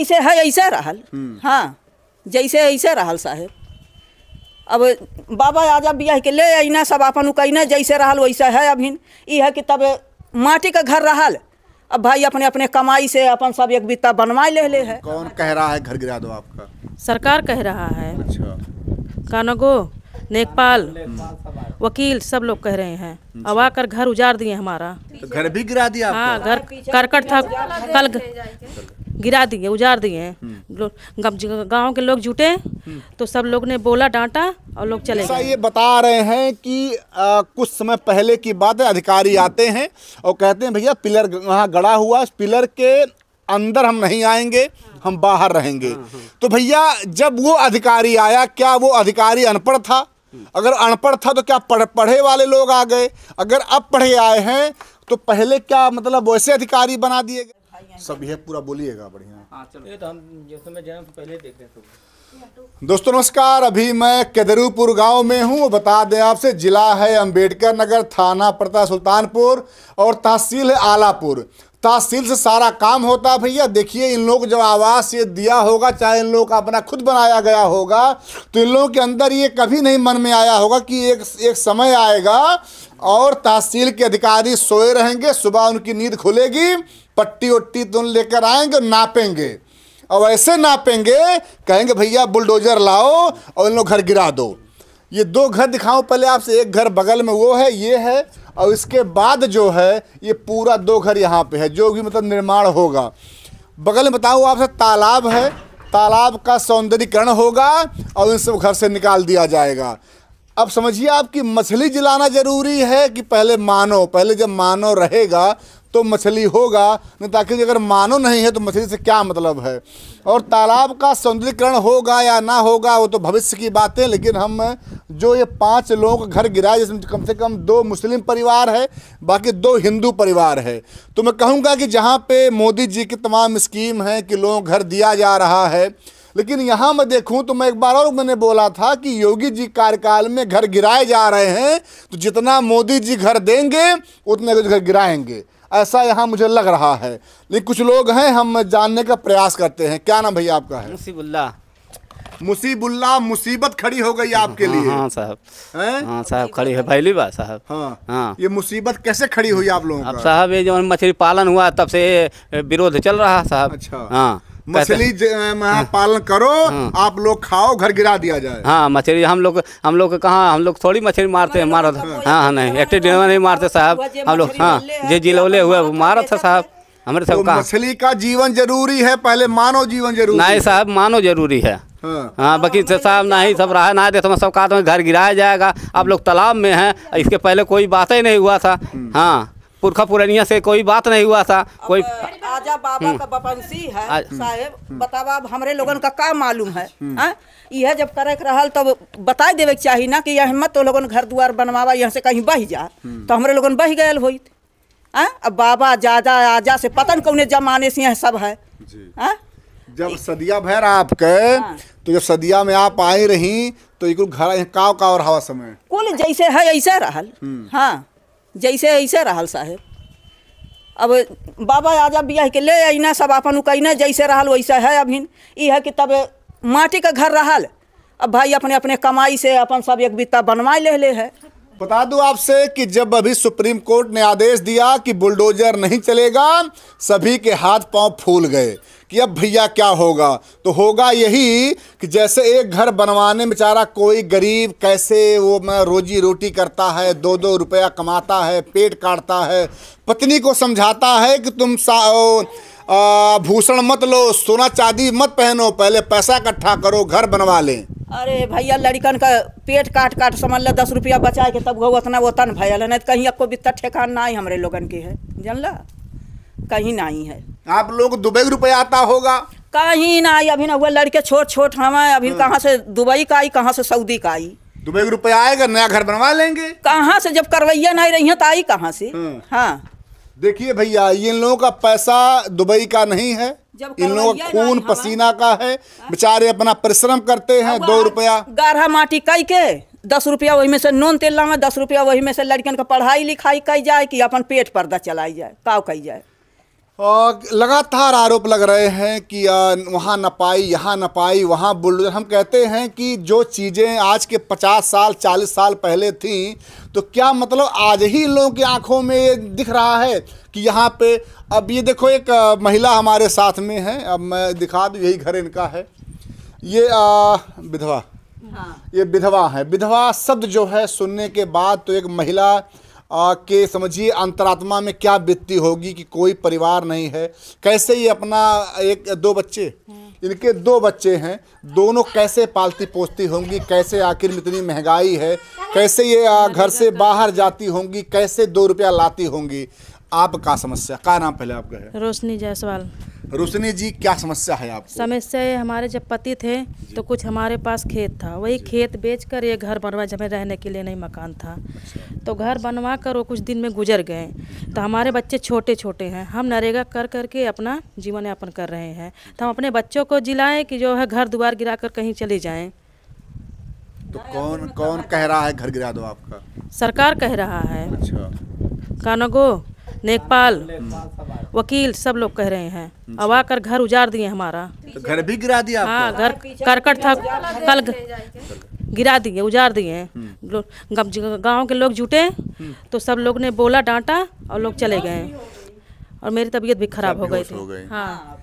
जैसे है ऐसे रहल। हाँ, जैसे ऐसे रहल साहेब। अब बाबा आजा बियाह के ले अना सब अपन उकैना जैसे रहल वैसे है। अभी ये है कि तब माटी का घर रहल, अब भाई अपने अपने कमाई से अपन सब एक बित्ता बनवाए ले है। कौन कह रहा है घर गिरा दो आपका? सरकार कह रहा है। अच्छा, कानगो, नेकपाल, वकील सब लोग कह रहे हैं। अब आकर घर उजाड़ दिए हमारा। तो घर भी गिरा दिया आपका? हाँ, घर करकट था, कल गिरा दिए, उजाड़ दिए। गांव के लोग जुटे तो सब लोग ने बोला, डांटा और लोग चले गए। ये बता रहे हैं कि कुछ समय पहले की बात है, अधिकारी आते हैं और कहते हैं भैया पिलर वहाँ गड़ा हुआ, इस पिलर के अंदर हम नहीं आएंगे, हम बाहर रहेंगे। तो भैया जब वो अधिकारी आया, क्या वो अधिकारी अनपढ़ था? अगर अनपढ़ था तो क्या पढ़े वाले लोग आ गए? अगर अब पढ़े आए हैं तो पहले क्या मतलब वैसे अधिकारी बना दिए गए? सब यह पूरा बोलिएगा बढ़िया। ये तो हम जैसे मैं जन्म से पहले देख रहे थे। दोस्तों नमस्कार, अभी मैं केदरूपुर गांव में हूं। बता दें आपसे, जिला है अंबेडकर नगर, थाना पड़ता सुल्तानपुर और तहसील है आलापुर। तहसील से सारा काम होता है भैया। देखिए इन लोग जब आवास ये दिया होगा, चाहे इन लोगों का अपना खुद बनाया गया होगा, तो इन लोगों के अंदर ये कभी नहीं मन में आया होगा कि एक समय आएगा और तहसील के अधिकारी सोए रहेंगे, सुबह उनकी नींद खुलेगी, पट्टी वट्टी तो लेकर आएंगे, नापेंगे और ऐसे नापेंगे, कहेंगे भैया बुलडोजर लाओ और इन लोग घर गिरा दो। ये दो घर दिखाऊं पहले आपसे। एक घर बगल में वो है, ये है, और इसके बाद जो है ये पूरा दो घर यहाँ पे है जो भी मतलब निर्माण होगा। बगल में बताऊँ आपसे तालाब है, तालाब का सौंदर्यीकरण होगा और इन सब घर से निकाल दिया जाएगा। अब समझिए आपकी मछली जिलाना ज़रूरी है कि पहले मानव, पहले जब मानव रहेगा तो मछली होगा, नहीं ताकि अगर मानव नहीं है तो मछली से क्या मतलब है। और तालाब का सौंदर्यीकरण होगा या ना होगा वो तो भविष्य की बात है। लेकिन हम जो ये 5 लोगों का घर गिरा है, जिसमें कम से कम 2 मुस्लिम परिवार है, बाकी 2 हिंदू परिवार है, तो मैं कहूँगा कि जहाँ पे मोदी जी की तमाम स्कीम है कि लोगों को घर दिया जा रहा है, लेकिन यहाँ मैं देखूं तो मैं एक बार और मैंने बोला था कि योगी जी कार्यकाल में घर गिराए जा रहे हैं, तो जितना मोदी जी घर देंगे उतने घर गिराएंगे, ऐसा यहाँ मुझे लग रहा है। लेकिन कुछ लोग हैं, हम जानने का प्रयास करते हैं। क्या नाम भैया आपका है? मुसीबुल्ला। मुसीबुल्ला, मुसीबत खड़ी हो गई आपके लिए? हाँ साहब, हैं? हाँ साहब खड़ी है पहली बार साहब। हाँ, हाँ। ये मुसीबत कैसे खड़ी हुई आप लोगों अब का? साहब ये जो मछली पालन हुआ तब से विरोध चल रहा साहब। अच्छा, हाँ, मछली पालन करो, आप लोग खाओ, घर गिरा दिया जाए। हाँ, मछली हम लोग कहाँ, हम लोग थोड़ी मछली मारते हैं, मारा था। हाँ नहीं, एक्टिव नहीं मारते साहब हम लोग। हाँ, जे जिलौले हुए वो मारा था साहब हमारे सब का। मछली का जीवन जरूरी है, पहले मानव जीवन जरूरी नहीं साहब, मानो जरूरी है। हाँ, बाकी साहब ना ही सब रहा, ना दे तो सब कहा घर गिराया जाएगा। आप लोग तालाब में हैं, इसके पहले कोई बात ही नहीं हुआ था। हाँ, पुरखा पुरनिया से कोई बात नहीं हुआ था। कोई आजा बाबा का बपंसी है साहेब, बतावा अब हमरे लोगन का मालूम है? यह जब करे रहल तब बताए देवे के चाहिए ना कि यह हिम्मत तो लोगन घर द्वार बनवावा, यहाँ से कहीं बह जा, तो हमरे लोगन बह गए होइत। अब बाबा जाजा आजा से पतन कौने जमाने से यहाँ सब है। जब सदिया भैर आपके, तो जब सदिया में आप आई रही तो एक घर काव का और हवा समय कुल जैसे है ऐसे रहल। हाँ, जैसे ऐसे रहल साहेब। अब बाबा आजा बियाह के ले अना सब अपन उकैना जैसे रहल वैसे है। अभी ये है कि तब माटी का घर रहल, अब भाई अपने अपने कमाई से अपन सब एक बित्ता बनवाए ले है। बता दूं आपसे कि जब अभी सुप्रीम कोर्ट ने आदेश दिया कि बुलडोजर नहीं चलेगा, सभी के हाथ पांव फूल गए कि अब भैया क्या होगा। तो होगा यही कि जैसे एक घर बनवाने में बेचारा कोई गरीब कैसे वो रोजी रोटी करता है, 2-2 रुपया कमाता है, पेट काटता है, पत्नी को समझाता है कि तुम भूषण मत लो, सोना चांदी मत पहनो, पहले पैसा इकट्ठा करो, घर बनवा लें। अरे भैया लड़कन का पेट काट समझ लो 10 रुपया बचा के तब उतना वो तन भैया नहीं तो कहीं आपको बित्ता ठेकान ना ही हमरे लोगन के है, जानला कहीं नहीं है। आप लोग दुबई रुपया आता होगा? कहीं ना आई, अभी ना हुआ लड़के छोट हमें अभी कहाँ से दुबई का आई, कहाँ से सऊदी का आई। दुबई रुपया आएगा, नया घर बनवा लेंगे। कहाँ से, जब करवैया नहीं रही है तो आई कहाँ से? हाँ, देखिए भैया, इन लोगों का पैसा दुबई का नहीं है, इन लोगों का खून पसीना का है, बेचारे अपना परिश्रम करते हैं। 2 रुपया गाढ़ा माटी कई के 10 रुपया वही में से नून तेल लावे, 10 रुपया वही में से लड़कियन का पढ़ाई लिखाई कई जाए कि अपन पेट पर्दा चलाई जाए, काव कई जाए। लगातार आरोप लग रहे हैं कि वहाँ नपाई, यहाँ नपाई, वहाँ बुलडोजर। हम कहते हैं कि जो चीज़ें आज के 50 साल 40 साल पहले थीं, तो क्या मतलब आज ही लोगों की आंखों में ये दिख रहा है कि यहाँ पे। अब ये देखो, एक महिला हमारे साथ में है, अब मैं दिखा दूँ, यही घर इनका है। ये विधवा, ये विधवा है। विधवा शब्द जो है सुनने के बाद तो एक महिला के समझिए अंतरात्मा में क्या बीतती होगी कि कोई परिवार नहीं है। कैसे ये अपना एक 2 बच्चे, इनके 2 बच्चे हैं, दोनों कैसे पालती पोसती होंगी, कैसे आखिर में इतनी महंगाई है, कैसे ये घर से बाहर जाती होंगी, कैसे 2 रुपया लाती होंगी। आपका समस्या क्या नाम पहले आपका है? रोशनी जायसवाल। रोशनी जी, क्या समस्या है आपको? समस्या है, हमारे जब पति थे तो कुछ हमारे पास खेत था, वही खेत बेचकर ये घर बनवा, जब रहने के लिए नहीं मकान था। तो घर बनवा कर वो कुछ दिन में गुजर गए। तो हमारे बच्चे छोटे छोटे हैं, हम नरेगा कर करके अपना जीवन यापन कर रहे हैं। तो हम अपने बच्चों को जिलाएं कि जो है घर द्वार गिरा कर कहीं चले जाएं। तो कौन कौन कह रहा है घर गिरा दो आपका? सरकार कह रहा है। अच्छा। कानगो, नेकपाल, वकील सब लोग कह रहे हैं। अब आकर घर उजाड़ दिए हमारा। तो घर भी गिरा दिया आपका? हाँ, घर करकट था, कल गिरा दिए, उजाड़ दिए। गांव के लोग जुटे तो सब लोग ने बोला, डांटा और लोग चले गए। और मेरी तबीयत भी खराब हो गई थी। हाँ।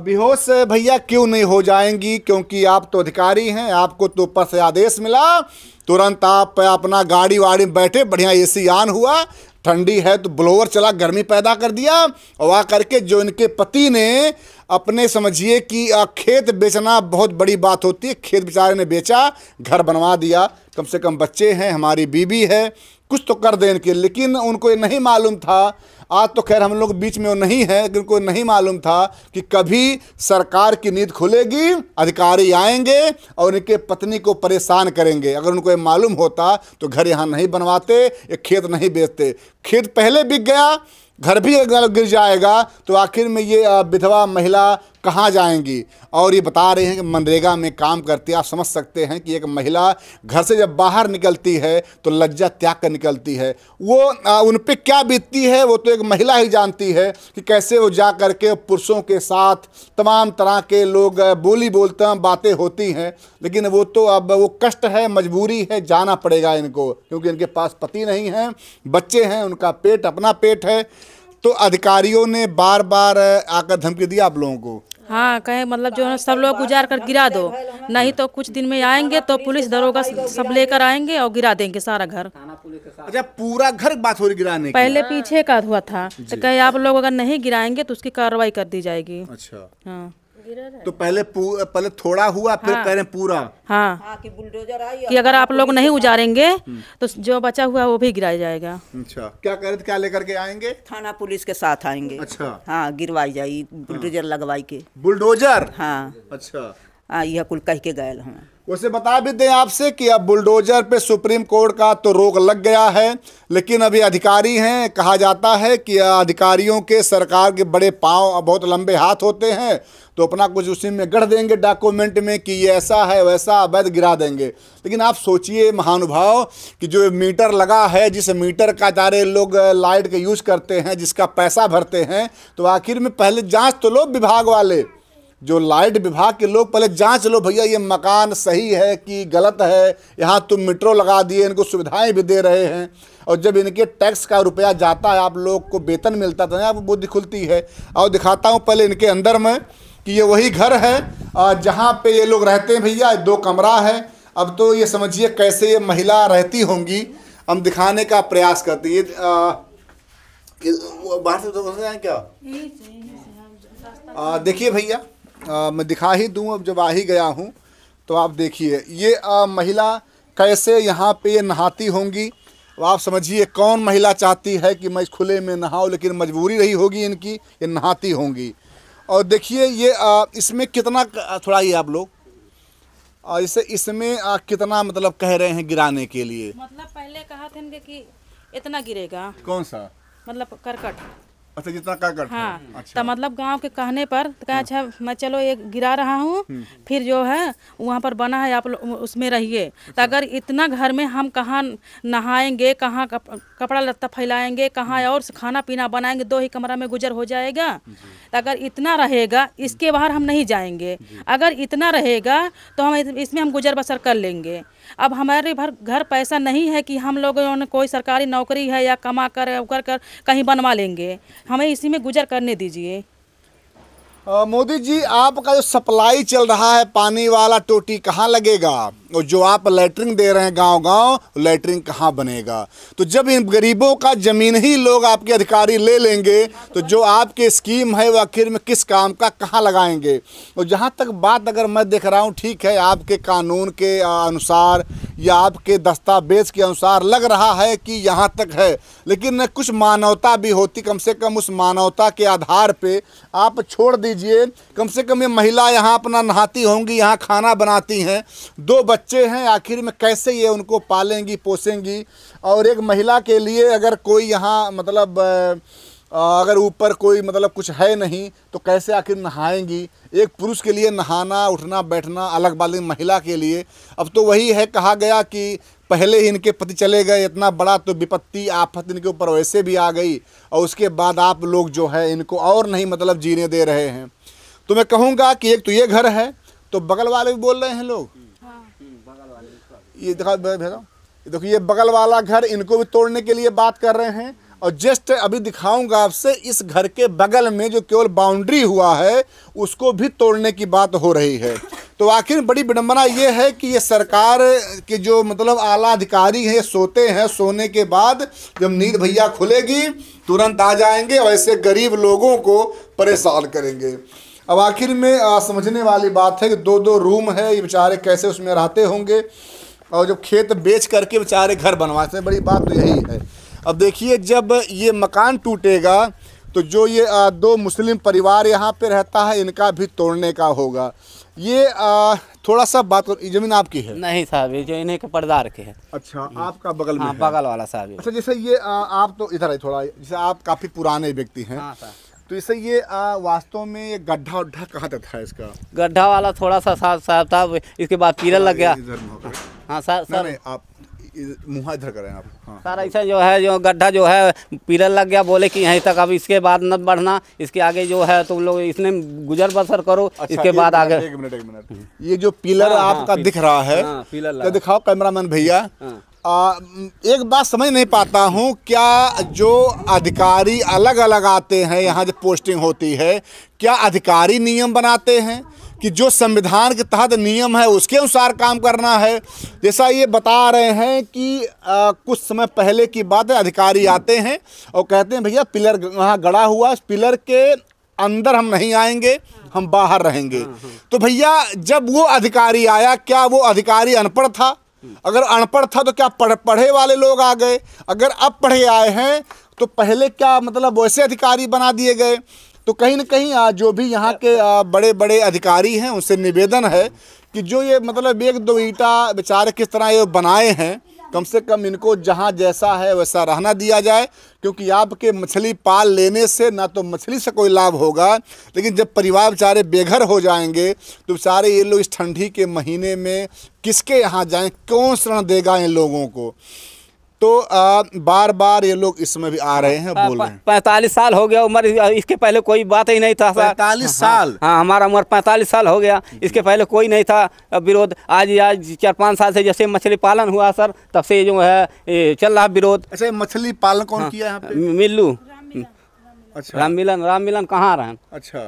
बेहोश भैया क्यों नहीं हो जाएंगी? क्योंकि आप तो अधिकारी हैं, आपको तो ऊपर से आदेश मिला, तुरंत आप अपना गाड़ी वाड़ी में बैठे, बढ़िया एसी ऑन हुआ, ठंडी है तो ब्लोअर चला, गर्मी पैदा कर दिया। और वहाँ करके जो इनके पति ने अपने समझिए कि खेत बेचना बहुत बड़ी बात होती है, खेत बेचारे ने बेचा, घर बनवा दिया। कम से कम बच्चे हैं, हमारी बीबी है, कुछ तो कर दें इनके। लेकिन उनको ये नहीं मालूम था, आज तो खैर हम लोग बीच में वो नहीं है, लेकिन उनको नहीं मालूम था कि कभी सरकार की नींद खुलेगी, अधिकारी आएंगे और इनके पत्नी को परेशान करेंगे। अगर उनको ये मालूम होता तो घर यहाँ नहीं बनवाते, ये खेत नहीं बेचते। खेत पहले बिक गया, घर भी अगर गिर जाएगा तो आखिर में ये विधवा महिला कहाँ जाएंगी? और ये बता रहे हैं कि मनरेगा में काम करती है। आप समझ सकते हैं कि एक महिला घर से जब बाहर निकलती है तो लज्जा त्याग कर निकलती है। वो उन पे क्या बीतती है वो तो एक महिला ही जानती है कि कैसे वो जा करके पुरुषों के साथ तमाम तरह के लोग बोली बोलते हैं, बातें होती हैं। लेकिन वो तो अब वो कष्ट है, मजबूरी है, जाना पड़ेगा इनको, क्योंकि इनके पास पति नहीं है, बच्चे हैं, उनका पेट अपना पेट है। तो अधिकारियों ने बार बार आकर धमकी दी आप लोगों को? हाँ, कहे मतलब जो है सब लोग गुजार कर गिरा दो, नहीं तो कुछ दिन में आएंगे तो पुलिस दरोगा सब लेकर आएंगे और गिरा देंगे सारा घर। अच्छा, पूरा घर बात हो रही गिराने की? पहले पीछे का हुआ था, तो कहे आप लोग अगर नहीं गिराएंगे तो उसकी कार्रवाई कर दी जाएगी। अच्छा। हाँ। तो पहले थोड़ा हुआ, फिर कह रहे हैं पूरा। हाँ, कि बुलडोजर आई कि अगर आप लोग नहीं उजारेंगे तो जो बचा हुआ वो भी गिराया जाएगा। अच्छा, क्या कह रहे थे, क्या लेकर के आएंगे? थाना पुलिस के साथ आएंगे। अच्छा। हाँ, गिरवाई जाई, बुलडोजर लगवाई के। बुलडोजर? हाँ। अच्छा। हाँ, यह कुल कह के गए हैं। वैसे बता भी दें आपसे कि अब बुलडोजर पे सुप्रीम कोर्ट का तो रोक लग गया है, लेकिन अभी अधिकारी हैं, कहा जाता है कि अधिकारियों के सरकार के बड़े पांव, बहुत लंबे हाथ होते हैं, तो अपना कुछ उसी में गढ़ देंगे डॉक्यूमेंट में कि ये ऐसा है वैसा, अवैध गिरा देंगे। लेकिन आप सोचिए महानुभाव कि जो मीटर लगा है, जिस मीटर का सारे लोग लाइट का यूज करते हैं, जिसका पैसा भरते हैं, तो आखिर में पहले जाँच तो लो, विभाग वाले, जो लाइट विभाग के लोग पहले जांच लो भैया ये मकान सही है कि गलत है, यहाँ तुम मीटरों लगा दिए, इनको सुविधाएं भी दे रहे हैं। और जब इनके टैक्स का रुपया जाता है, आप लोग को वेतन मिलता था, आपको बुद्धि खुलती है। और दिखाता हूँ पहले इनके अंदर में कि ये वही घर है जहाँ पे ये लोग रहते हैं भैया, 2 कमरा है। अब तो ये समझिए कैसे ये महिला रहती होंगी, हम दिखाने का प्रयास करते हैं। बाहर से तो क्या देखिए भैया, मैं दिखा ही दूं, अब जब आ ही गया हूं तो आप देखिए ये महिला कैसे यहाँ पे ये नहाती होंगी। अब आप समझिए कौन महिला चाहती है कि मैं इस खुले में नहाऊं, लेकिन मजबूरी रही होगी इनकी, ये नहाती होंगी। और देखिए ये इसमें कितना, थोड़ा ये आप लोग इसे इसमें कितना मतलब कह रहे हैं गिराने के लिए? मतलब पहले कहा थे कि इतना गिरेगा। कौन सा? मतलब करकट अच्छा, जितना का करता हाँ। है। अच्छा। तो मतलब गांव के कहने पर तो कहा अच्छा मैं चलो एक गिरा रहा हूँ, फिर जो है वहाँ पर बना है, आप उसमें रहिए। तो अगर इतना घर में हम कहाँ नहाएंगे, कहाँ कपड़ा लत्ता फैलाएंगे, कहाँ और खाना पीना बनाएंगे, 2 ही कमरा में गुजर हो जाएगा। तो अगर इतना रहेगा, इसके बाहर हम नहीं जाएंगे। अगर इतना रहेगा तो हम इसमें हम गुजर बसर कर लेंगे। अब हमारे घर पैसा नहीं है कि हम लोगों ने कोई सरकारी नौकरी है या कमा कर कहीं बनवा लेंगे, हमें इसी में गुजर करने दीजिए। मोदी जी, आपका जो सप्लाई चल रहा है पानी वाला, टोटी कहाँ लगेगा? और जो आप लैटरिन दे रहे हैं गांव-गांव, लैटरिन कहाँ बनेगा? तो जब इन गरीबों का ज़मीन ही लोग आपके अधिकारी ले लेंगे तो जो आपके स्कीम है वो आखिर में किस काम का, कहाँ लगाएंगे? और जहाँ तक बात अगर मैं देख रहा हूँ, ठीक है, आपके कानून के अनुसार या आपके दस्तावेज के अनुसार लग रहा है कि यहाँ तक है, लेकिन कुछ मानवता भी होती। कम से कम उस मानवता के आधार पे आप छोड़ दीजिए। कम से कम ये महिला यहाँ अपना नहाती होंगी, यहाँ खाना बनाती हैं, 2 बच्चे हैं, आखिर में कैसे ये उनको पालेंगी पोसेंगी? और एक महिला के लिए अगर कोई यहाँ मतलब अगर ऊपर कोई मतलब कुछ है नहीं तो कैसे आखिर नहाएंगी? एक पुरुष के लिए नहाना उठना बैठना अलग बात, लेकिन महिला के लिए अब तो वही है, कहा गया कि पहले ही इनके पति चले गए, इतना बड़ा तो विपत्ति आफत इनके ऊपर वैसे भी आ गई, और उसके बाद आप लोग जो है इनको और नहीं मतलब जीने दे रहे हैं। तो मैं कहूँगा कि एक तो ये घर है, तो बगल वाले भी बोल रहे हैं लोग, ये देखो ये बगल वाला घर, इनको भी तोड़ने के लिए बात कर रहे हैं। और जस्ट अभी दिखाऊंगा आपसे, इस घर के बगल में जो केवल बाउंड्री हुआ है उसको भी तोड़ने की बात हो रही है। तो आखिर बड़ी विडंबना ये है कि ये सरकार के जो मतलब आला अधिकारी हैं सोते हैं, सोने के बाद जब नींद भैया खुलेगी तुरंत आ जाएंगे और ऐसे गरीब लोगों को परेशान करेंगे। अब आखिर में समझने वाली बात है कि 2-2 रूम है, ये बेचारे कैसे उसमें रहते होंगे, और जब खेत बेच करके बेचारे घर बनवाते हैं। बड़ी बात तो यही है। अब देखिए, जब ये मकान टूटेगा तो जो ये 2 मुस्लिम परिवार यहाँ पे रहता है, इनका भी तोड़ने का होगा। ये थोड़ा सा बात, ये ज़मीन आपकी है? नहीं साहब, ये जो इन्हीं के पर्दार के है। अच्छा, आपका बगल में? हाँ, बगल वाला साहब। अच्छा, जैसे ये आप तो इधर है थोड़ा, जैसे आप काफ़ी पुराने व्यक्ति हैं। हाँ साहब। तो जैसे ये वास्तव में ये गड्ढा उड्ढा कहाँ तक था इसका? गड्ढा वाला थोड़ा सा साहब था, इसके बाद पिलर लग गया। हाँ सर, नहीं आप मुँह इधर करें आप। हाँ। सर ऐसा जो है, जो गड्ढा जो है पिलर लग गया, बोले कि यहीं तक, अब इसके बाद न बढ़ना, इसके आगे जो है तुम लोग इसने गुजर बसर करो। अच्छा, इसके बाद आगे एक मिनट, ये जो पिलर आपका दिख रहा है, तो दिखाओ कैमरामैन भैया। एक बात समझ नहीं पाता हूँ, क्या जो अधिकारी अलग अलग आते हैं यहाँ जब पोस्टिंग होती है, क्या अधिकारी नियम बनाते हैं कि जो संविधान के तहत नियम है उसके अनुसार काम करना है? जैसा ये बता रहे हैं कि कुछ समय पहले की बात है, अधिकारी आते हैं और कहते हैं भैया पिलर वहाँ गड़ा हुआ है, पिलर के अंदर हम नहीं आएंगे, हम बाहर रहेंगे। तो भैया जब वो अधिकारी आया, क्या वो अधिकारी अनपढ़ था? अगर अनपढ़ था तो क्या पढ़े वाले लोग आ गए? अगर अब पढ़े आए हैं तो पहले क्या मतलब वैसे अधिकारी बना दिए गए? तो कहीं ना कहीं जो भी यहाँ के बड़े बड़े अधिकारी हैं उनसे निवेदन है कि जो ये मतलब 1-2 ईंटा बेचारे किस तरह ये बनाए हैं, कम से कम इनको जहाँ जैसा है वैसा रहना दिया जाए। क्योंकि आपके मछली पाल लेने से ना तो मछली से कोई लाभ होगा, लेकिन जब परिवार बेचारे बेघर हो जाएंगे तो बेचारे ये लोग इस ठंडी के महीने में किसके यहाँ जाएं, कौन शरण देगा इन लोगों को? तो बार बार ये लोग इसमें भी आ रहे हैं, बोल रहे हैं। 45 साल हो गया उम्र, इसके पहले कोई बात ही नहीं था। 45 साल? हाँ, हमारा उम्र 45 साल हो गया, इसके पहले कोई नहीं था विरोध। आज 4-5 साल से जैसे मछली पालन हुआ सर, तब से जो है चल रहा विरोध। अच्छा, मछली पालन कौन किया यहाँ पे? मिल्लू। अच्छा, राम मिलन कहाँ रहे? अच्छा,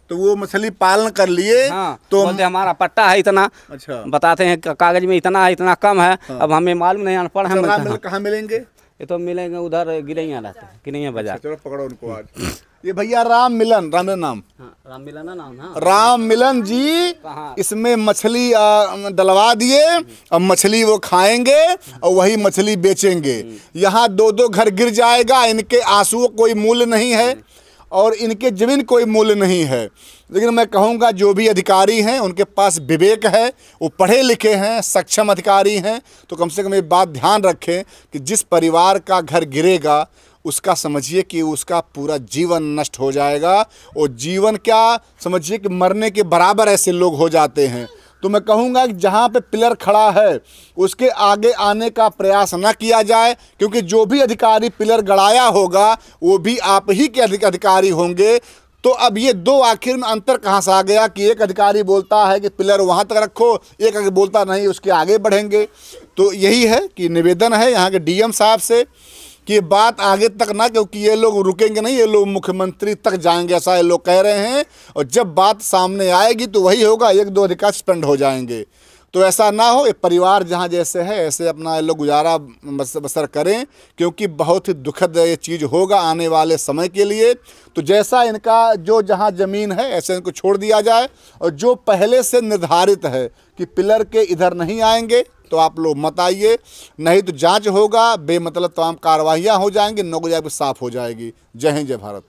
तो वो मछली पालन कर लिए। हाँ, तो बोलते हमारा पट्टा है इतना। अच्छा, बताते हैं कागज में इतना है, इतना कम है। हाँ। अब हमें मालूम नहीं, अनपढ़ है। कहाँ मिलेंगे? ये तो मिलेंगे उधर गिरैया रहते हैं, गिरैया बाजार। चलो पकड़ो उनको आज। ये भैया राम मिलन नाम? हाँ, राम मिलन नाम। हाँ, राम मिलन जी इसमें मछली डलवा दिए, अब मछली वो खाएंगे और वही मछली बेचेंगे। यहाँ 2-2 घर गिर जाएगा, इनके आंसुओं कोई मूल्य नहीं है और इनके जमीन कोई मूल्य नहीं है। लेकिन मैं कहूँगा जो भी अधिकारी हैं उनके पास विवेक है, वो पढ़े लिखे हैं, सक्षम अधिकारी हैं, तो कम से कम ये बात ध्यान रखें कि जिस परिवार का घर गिरेगा उसका समझिए कि उसका पूरा जीवन नष्ट हो जाएगा। और जीवन क्या समझिए कि मरने के बराबर ऐसे लोग हो जाते हैं। तो मैं कहूँगा कि जहाँ पे पिलर खड़ा है उसके आगे आने का प्रयास न किया जाए, क्योंकि जो भी अधिकारी पिलर गड़ाया होगा वो भी आप ही के अधिकारी होंगे। तो अब ये दो आखिर में अंतर कहाँ से आ गया कि एक अधिकारी बोलता है कि पिलर वहाँ तक रखो, एक आगे बोलता नहीं उसके आगे बढ़ेंगे। तो यही है कि निवेदन है यहाँ के डीएम साहब से कि ये बात आगे तक ना, क्योंकि ये लोग रुकेंगे नहीं, ये लोग मुख्यमंत्री तक जाएंगे ऐसा ये लोग कह रहे हैं। और जब बात सामने आएगी तो वही होगा, 1-2 अधिकारी सस्पेंड हो जाएंगे। तो ऐसा ना हो, ये परिवार जहाँ जैसे है ऐसे अपना ये लोग गुजारा बसर करें, क्योंकि बहुत ही दुखद ये चीज़ होगा आने वाले समय के लिए। तो जैसा इनका जो जहाँ ज़मीन है ऐसे इनको छोड़ दिया जाए, और जो पहले से निर्धारित है कि पिलर के इधर नहीं आएंगे तो आप लोग मत आइए, नहीं तो जांच होगा, बेमतलब तमाम कार्रवाइयाँ हो जाएंगी, नौकरी साफ हो जाएगी। जय हिंद, जय भारत।